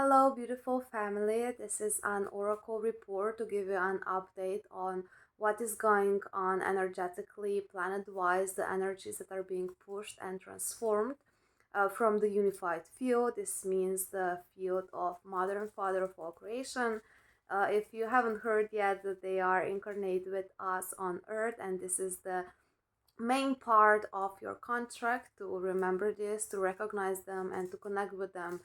Hello, beautiful family. This is an oracle report to give you an update on what is going on energetically, planet wise, the energies that are being pushed and transformed from the unified field. This means the field of Mother and Father of all creation. If you haven't heard yet, that they are incarnate with us on earth, and this is the main part of your contract to remember this, to recognize them, and to connect with them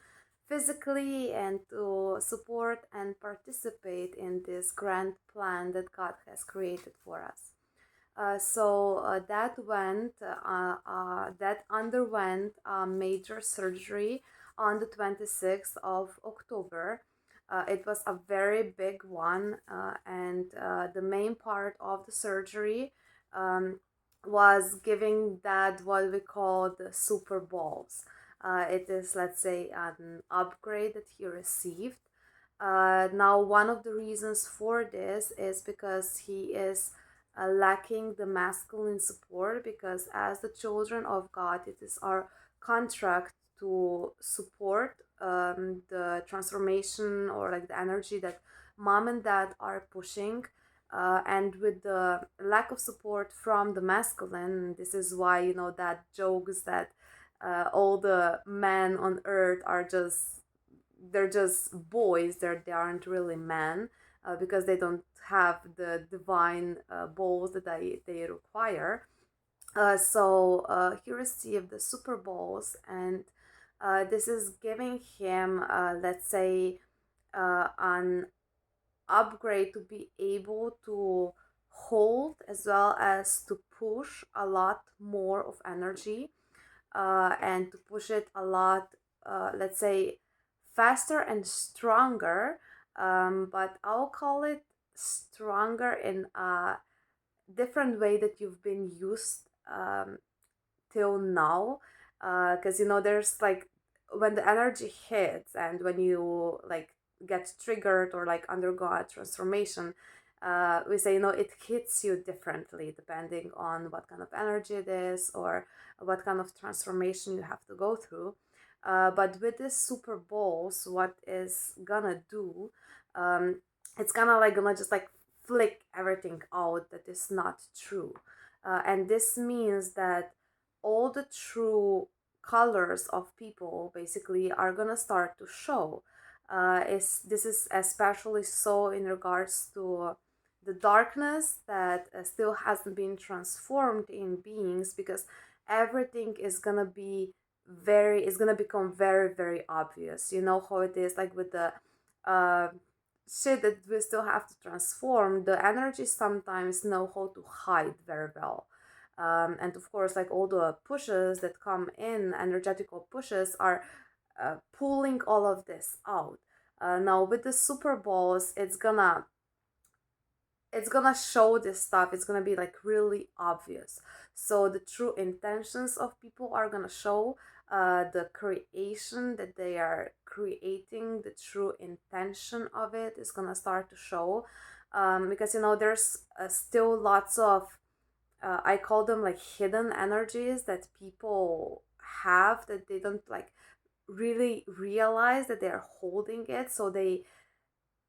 physically and to support and participate in this grand plan that God has created for us. That underwent a major surgery on the 26th of October. It was a very big one, and the main part of the surgery um, was giving that what we call the Superballs. It is, let's say, an upgrade that he received. Now, one of the reasons for this is because he is lacking the masculine support, because as the children of God, it is our contract to support the transformation or like the energy that mom and dad are pushing. And with the lack of support from the masculine, this is why, that jokes that all the men on earth are just they're just boys. They aren't really men, because they don't have the divine balls that they require. So he received the Super Bowls, and this is giving him, let's say, an upgrade to be able to hold as well as to push a lot more of energy, and to push it a lot, let's say, faster and stronger. But I'll call it stronger in a different way that you've been used till now. Because there's like when the energy hits and when you like get triggered or like undergo a transformation, we say it hits you differently depending on what kind of energy it is or what kind of transformation you have to go through. But with this Super Bowls, what is gonna do, um, it's gonna just like flick everything out that is not true. And this means that all the true colors of people basically are gonna start to show. This is especially so in regards to the darkness that still hasn't been transformed in beings, because everything is gonna become very, very obvious. You know how it is like with the uh, shit that we still have to transform. The energy sometimes know how to hide very well. And of course, like all the pushes that come in, energetical pushes are pulling all of this out. Now with the Super Balls, it's gonna show this stuff. It's gonna be like really obvious. So the true intentions of people are gonna show. The creation that they are creating, the true intention of it is gonna start to show. Because there's still lots of, I call them like hidden energies that people have, that they don't like really realize that they're holding it. So they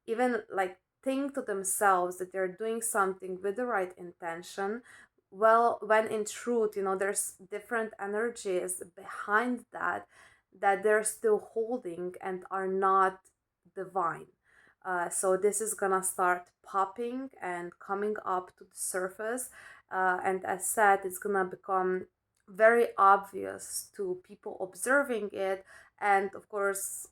even like think to themselves that they're doing something with the right intention, well, when in truth, there's different energies behind that they're still holding and are not divine. So this is gonna start popping and coming up to the surface, and as said, it's gonna become very obvious to people observing it, and of course,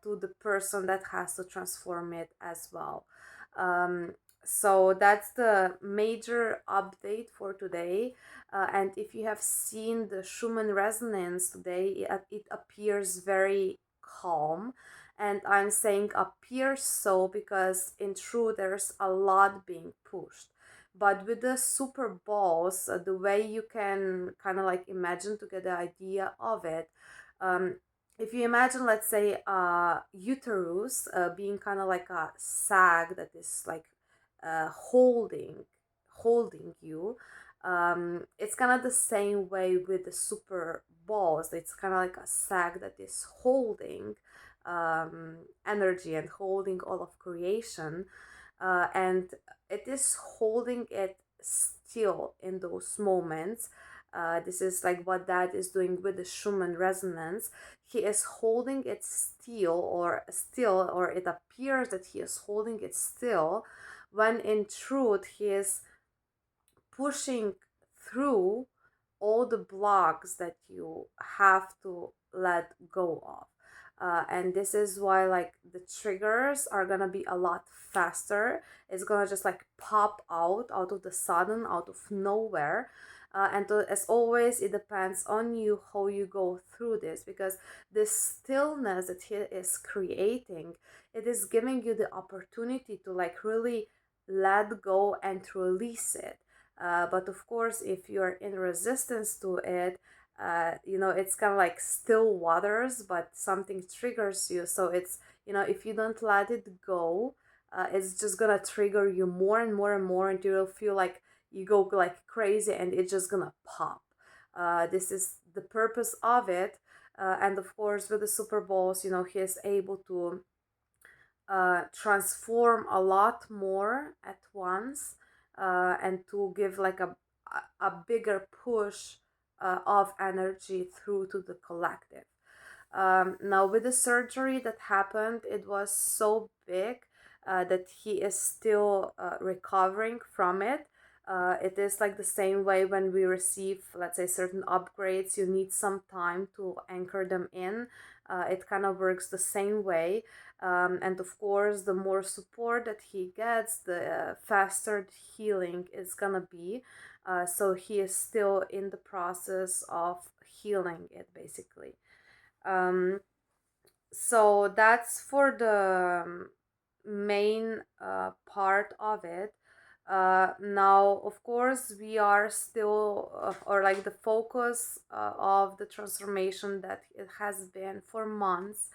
to the person that has to transform it as well. Um, so that's the major update for today. And if you have seen the Schumann resonance today, it appears very calm. And I'm saying appears so because in truth there's a lot being pushed. But with the Super Balls, the way you can kind of like imagine to get the idea of it, um, if you imagine, let's say, uterus being kind of like a sag that is like holding you, it's kind of the same way with the Super Balls. It's kind of like a sag that is holding energy and holding all of creation, and it is holding it still in those moments. This is like what dad is doing with the Schumann resonance. He is holding it still, or it appears that he is holding it still, when in truth he is pushing through all the blocks that you have to let go of. And this is why like the triggers are gonna be a lot faster. It's gonna just like pop out of the sudden, out of nowhere. As always, it depends on you how you go through this, because this stillness that he is creating, it is giving you the opportunity to like really let go and release it. But of course, if you're in resistance to it, it's kind of like still waters, but something triggers you. So it's, if you don't let it go, it's just gonna trigger you more and more and more until you'll feel like you go like crazy and it's just gonna pop. This is the purpose of it. And of course, with the Superballs, he is able to transform a lot more at once, and to give like a bigger push of energy through to the collective. Now, with the surgery that happened, it was so big that he is still recovering from it. It is like the same way when we receive, let's say, certain upgrades, you need some time to anchor them in. It kind of works the same way. And of course, the more support that he gets, the faster the healing is gonna be. So he is still in the process of healing it, basically. Um, so that's for the main part of it. Now, of course, we are still, or like the focus of the transformation that it has been for months,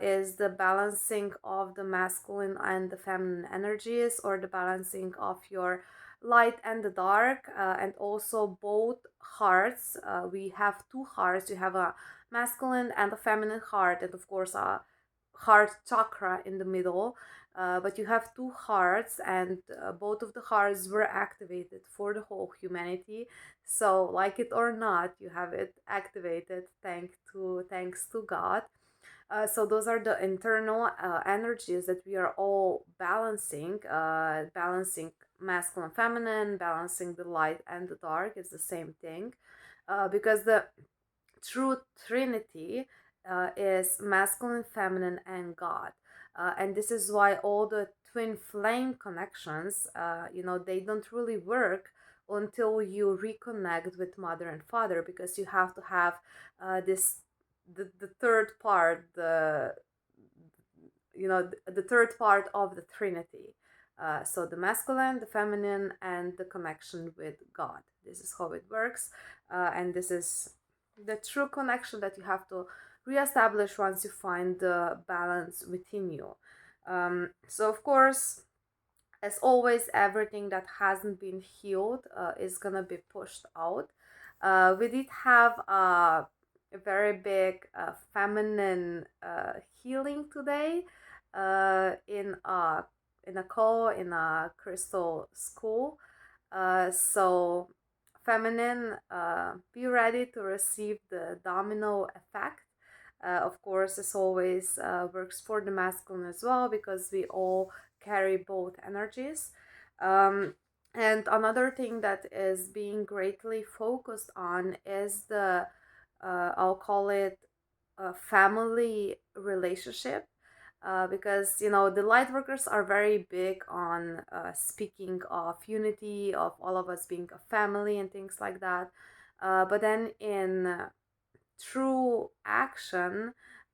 is the balancing of the masculine and the feminine energies, or the balancing of your light and the dark, and also both hearts. We have two hearts. You have a masculine and a feminine heart, and of course a heart chakra in the middle. But you have two hearts, and both of the hearts were activated for the whole humanity. So, like it or not, you have it activated. Thanks to God. So those are the internal energies that we are all balancing, balancing masculine, feminine, balancing the light and the dark is the same thing, because the true Trinity is masculine, feminine, and God. And this is why all the twin flame connections, they don't really work until you reconnect with mother and father, because you have to have this the third part, the third part of the Trinity. So the masculine, the feminine, and the connection with God. This is how it works, and this is the true connection that you have to reestablish once you find the balance within you. So of course, as always, everything that hasn't been healed is gonna be pushed out. We did have a very big feminine healing today, in a call in a crystal school. So feminine, be ready to receive the domino effect. Of course, as always, works for the masculine as well, because we all carry both energies. And another thing that is being greatly focused on is the, I'll call it, a family relationship. Because the light workers are very big on speaking of unity, of all of us being a family and things like that. But then in true action,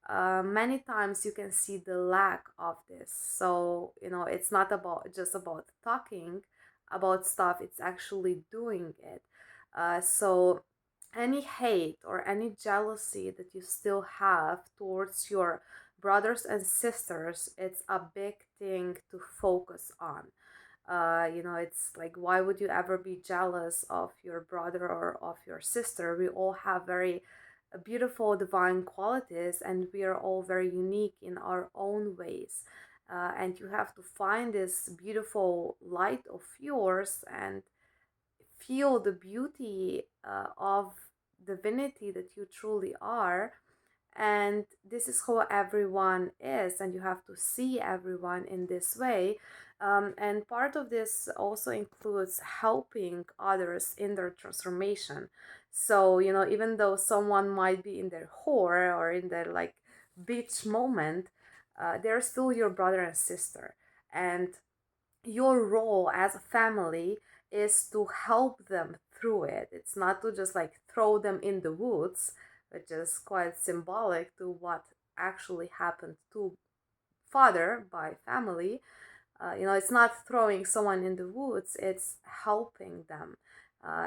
many times you can see the lack of this. So it's not just about talking about stuff, it's actually doing it. So any hate or any jealousy that you still have towards your brothers and sisters, it's a big thing to focus on. It's like, why would you ever be jealous of your brother or of your sister? We all have very beautiful divine qualities, and we are all very unique in our own ways. And you have to find this beautiful light of yours and feel the beauty of divinity that you truly are. And this is how everyone is, and you have to see everyone in this way. And part of this also includes helping others in their transformation. So, even though someone might be in their horror or in their like beach moment, they're still your brother and sister. And your role as a family is to help them through it. It's not to just like throw them in the woods, which is quite symbolic to what actually happened to father by family. It's not throwing someone in the woods, it's helping them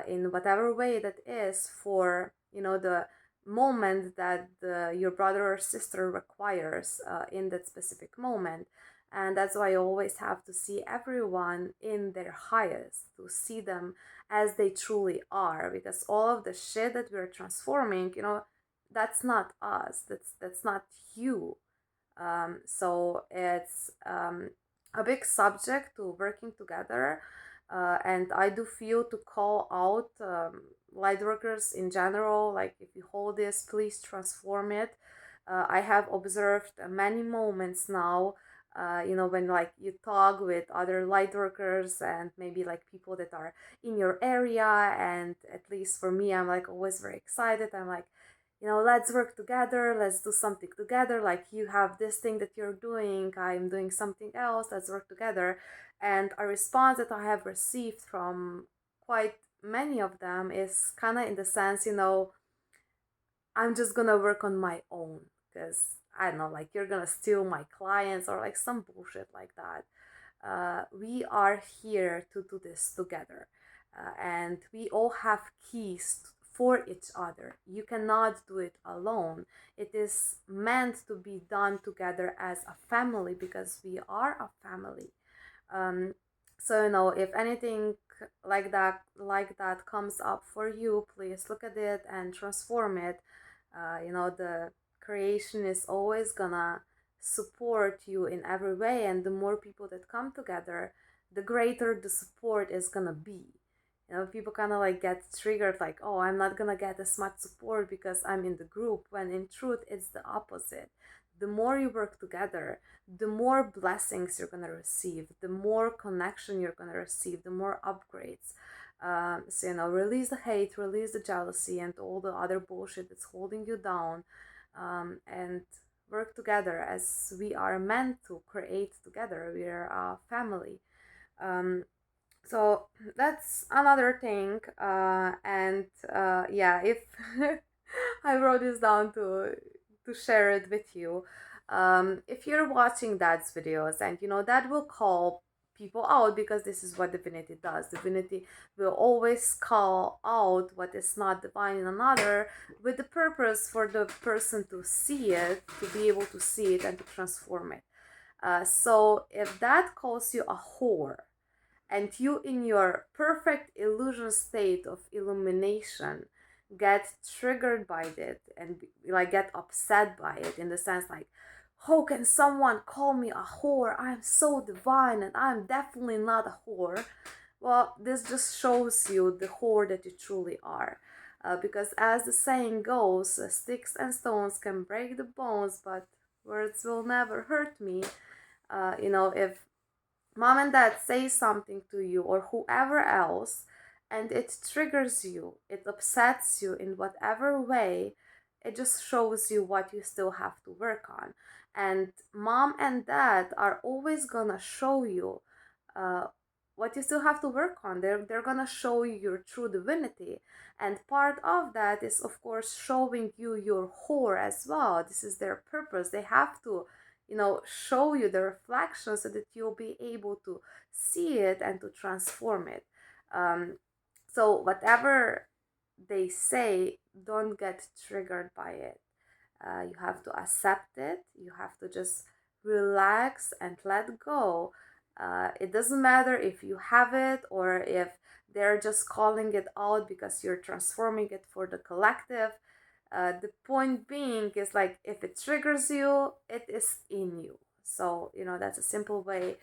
in whatever way that is for, the moment that your brother or sister requires in that specific moment. And that's why you always have to see everyone in their highest, to see them as they truly are, because all of the shit that we're transforming, that's not us, that's not you. So it's a big subject to working together. And I do feel to call out light workers in general, like if you hold this, please transform it. I have observed many moments now, when like you talk with other light workers and maybe like people that are in your area. And at least for me, I'm like always very excited. I'm like, let's work together, let's do something together. Like, you have this thing that you're doing, I'm doing something else, let's work together. And a response that I have received from quite many of them is kind of in the sense, I'm just gonna work on my own because I don't know, like, you're gonna steal my clients or like some bullshit like that. We are here to do this together, and we all have keys for each other. You cannot do it alone. It is meant to be done together as a family because we are a family. Um, so if anything like that comes up for you, please look at it and transform it. The creation is always gonna support you in every way, and the more people that come together, the greater the support is gonna be. People kind of like get triggered, like, oh, I'm not gonna get as much support because I'm in the group, when in truth it's the opposite. The more you work together, the more blessings you're gonna receive, the more connection you're gonna receive, the more upgrades. So release the hate, release the jealousy, and all the other bullshit that's holding you down, and work together as we are meant to create together. We are a family. So that's another thing. And yeah, if I wrote this down to share it with you. If you're watching dad's videos, and that will call people out, because this is what divinity does. Divinity will always call out what is not divine in another, with the purpose for the person to see it, to be able to see it and to transform it. So if that calls you a whore, and you in your perfect illusion state of illumination get triggered by it, and like get upset by it, in the sense like, how can someone call me a whore? I'm so divine and I'm definitely not a whore. Well, this just shows you the whore that you truly are. Because as the saying goes, sticks and stones can break the bones, but words will never hurt me. If mom and dad say something to you or whoever else, and it triggers you, it upsets you in whatever way, it just shows you what you still have to work on. And mom and dad are always gonna show you uh, what you still have to work on. They're gonna show you your true divinity, and part of that is of course showing you your whore as well. This is their purpose. They have to show you the reflection so that you'll be able to see it and to transform it. So whatever they say, don't get triggered by it. You have to accept it. You have to just relax and let go. It doesn't matter if you have it or if they're just calling it out because you're transforming it for the collective. The point being is like, if it triggers you, it is in you. So, that's a simple way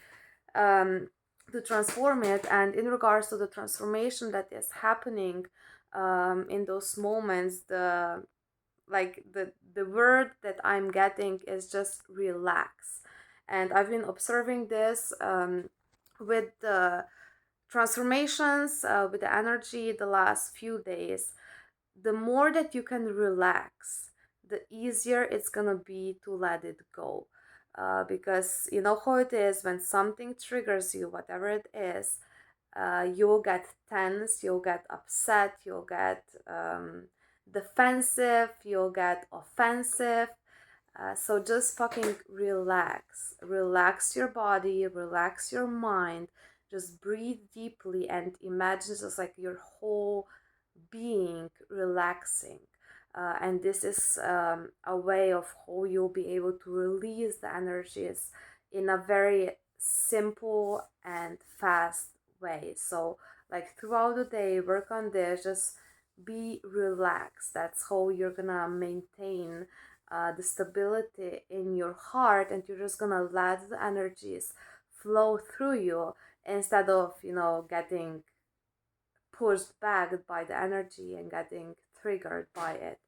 um, to transform it. And in regards to the transformation that is happening in those moments, the word that I'm getting is just relax. And I've been observing this with the transformations, with the energy the last few days. The more that you can relax, the easier it's gonna be to let it go. Because you know how it is when something triggers you, whatever it is, you'll get tense, you'll get upset, you'll get defensive, you'll get offensive. So just fucking relax. Relax your body, relax your mind. Just breathe deeply and imagine just like your whole being relaxing. And this is a way of how you'll be able to release the energies in a very simple and fast way. So, like throughout the day, work on this, just be relaxed. That's how you're gonna maintain the stability in your heart, and you're just gonna let the energies flow through you instead of, getting pushed back by the energy and getting triggered by it.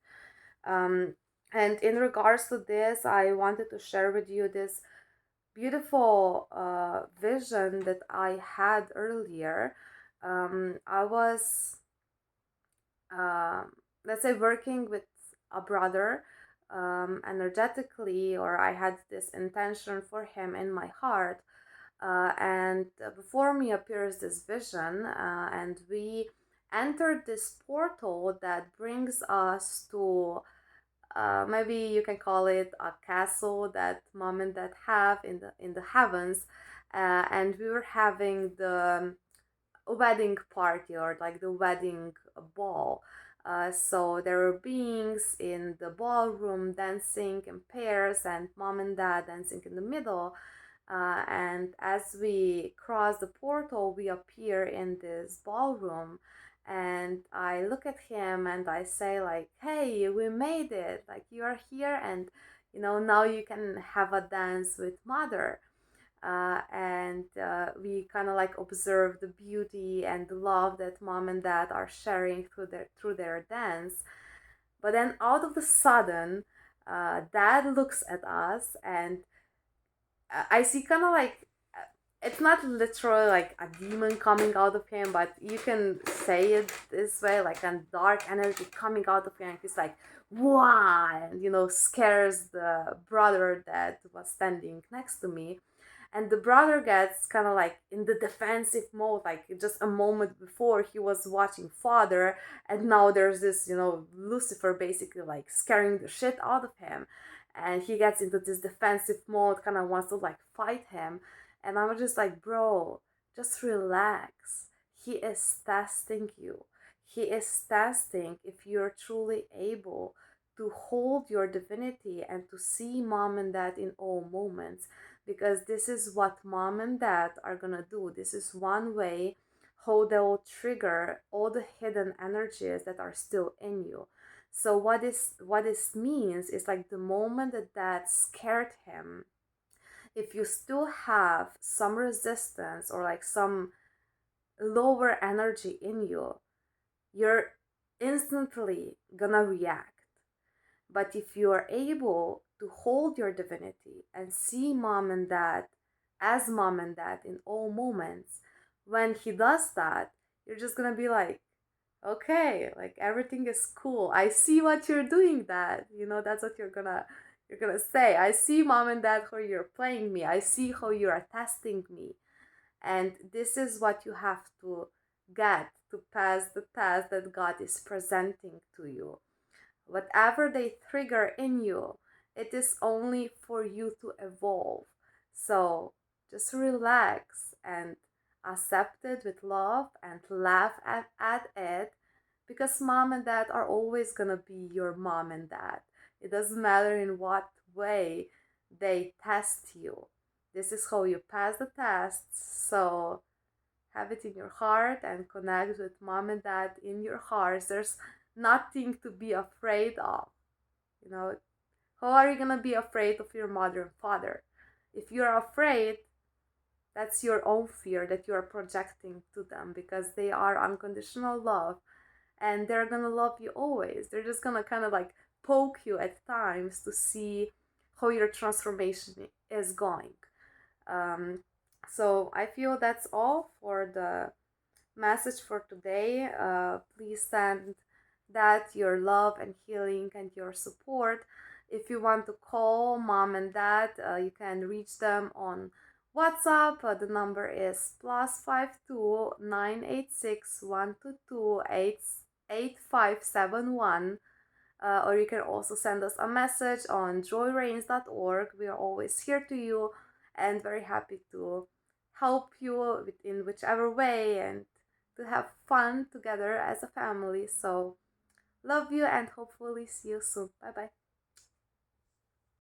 Um, and in regards to this, I wanted to share with you this beautiful vision that I had earlier. I was, um, let's say, working with a brother energetically, or I had this intention for him in my heart. And before me appears this vision, and we entered this portal that brings us to, maybe you can call it a castle that mom and dad have in the heavens. And we were having the wedding party, or like the wedding ball. So there were beings in the ballroom dancing in pairs, and mom and dad dancing in the middle. And as we cross the portal, we appear in this ballroom. And I look at him and I say, like, hey, we made it. Like, you are here, and now you can have a dance with mother. And we kind of like observe the beauty and the love that mom and dad are sharing through their dance. But then out of the sudden, dad looks at us, and I see kind of like, it's not literally like a demon coming out of him, but you can say it this way, like a dark energy coming out of him. He's like, wow, and scares the brother that was standing next to me. And the brother gets kind of like in the defensive mode, like just a moment before he was watching father, and now there's this, Lucifer basically like scaring the shit out of him, and he gets into this defensive mode, kind of wants to like fight him. And I'm just like, bro, just relax. He is testing you. He is testing if you're truly able to hold your divinity and to see mom and dad in all moments, because this is what mom and dad are gonna do. This is one way how they will trigger all the hidden energies that are still in you. So what this means is like the moment that that scared him, if you still have some resistance or like some lower energy in you, you're instantly gonna react. But if you are able to hold your divinity and see mom and dad as mom and dad in all moments, when he does that, you're just gonna be like, okay, like everything is cool. I see what you're doing, dad. That's what you're gonna say. I see mom and dad how you're playing me. I see how you are testing me. And this is what you have to get to pass the test that God is presenting to you. Whatever they trigger in you, it is only for you to evolve. So just relax and accept it with love and laugh at it, because mom and dad are always gonna be your mom and dad. It doesn't matter in what way they test you. This is how you pass the tests. So have it in your heart and connect with mom and dad in your hearts. There's nothing to be afraid of. You know, how are you gonna be afraid of your mother and father? If you're afraid, that's your own fear that you are projecting to them, because they are unconditional love and they're gonna love you always. They're just gonna kind of like poke you at times to see how your transformation is going. Um, so I feel that's all for the message for today. Please send that your love and healing and your support. If you want to call mom and dad, you can reach them on WhatsApp. The number is +52 986 122 88571. Or you can also send us a message on joyreigns.org. We are always here to you and very happy to help you in whichever way and to have fun together as a family. So, love you and hopefully see you soon. Bye bye.